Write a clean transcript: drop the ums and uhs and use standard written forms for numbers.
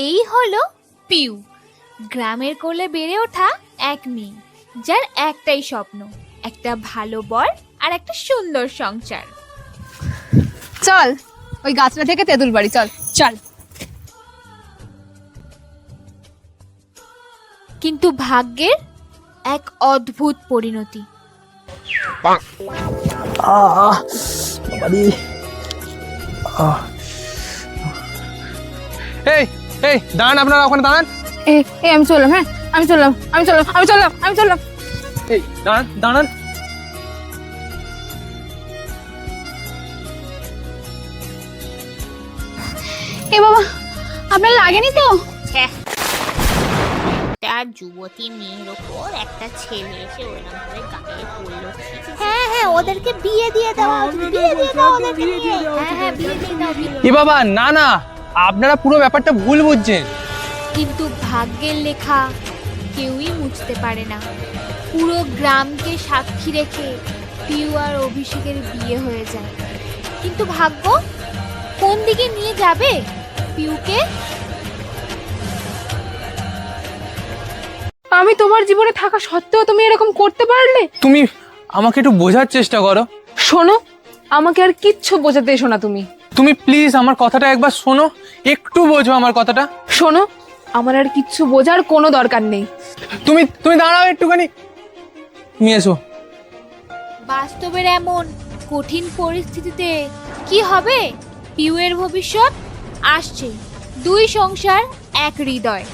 এই হলো পিউ, গ্রামের কোলে বেড়ে ওঠা এক মেয়ে, যার একটাই স্বপ্ন, একটা ভালো বর আর একটা সুন্দর সংসার। চল ওই গাছটা থেকে তেঁতুল বাড়ি, চল চল। কিন্তু ভাগ্যের এক অদ্ভুত পরিণতি। এই এই দাঁড়ান, আপনারা ওখানে দাঁড়ান। এই আমি চললাম, হ্যাঁ আমি চললাম। এই দাঁড়ান দাঁড়ান। এ বাবা, আপনার লাগেনি তো? তার যুবতী মেয়ের ওপর একটা ছেলে এসে ওরকম ভাবে গায়ে পড়লো। হ্যাঁ, ওদেরকে বিয়ে দিয়ে দেওয়া উচিত, বিয়ে দিয়ে দাও ওদেরকে নিয়ে। হ্যাঁ, বিয়ে দিয়ে দাও। এ বাবা, না না, আপনারা পুরো ব্যাপারটা ভুল বুঝছেন। কিন্তু ভাগ্যের লেখা কেউই মুছতে পারে না। পুরো গ্রামকে সাক্ষী রেখে পিউ আর অভিষেকের বিয়ে হয়ে যায়। কিন্তু ভাগ্য কোন দিকে নিয়ে যাবে পিউকে? আমি তোমার জীবনে থাকা সত্ত্বেও তুমি এরকম করতে পারলে? তুমি আমাকে একটু বোঝার চেষ্টা করো। শোনো, আমাকে আর কিচ্ছু বোঝাতে এসো না তুমি। তুমি প্লিজ আমার কথাটা একবার শোনো, একটু বোঝো আমার কথাটা। শোনো, আমার আর কিচ্ছু বোঝার কোনো দরকার নেই। তুমি তুমি দাঁড়াও একটুখানি, তুমি এসো। বাস্তবের এমন কঠিন পরিস্থিতিতে কি হবে পিউয়ের ভবিষ্যৎ? আসছে দুই সংসার এক হৃদয়।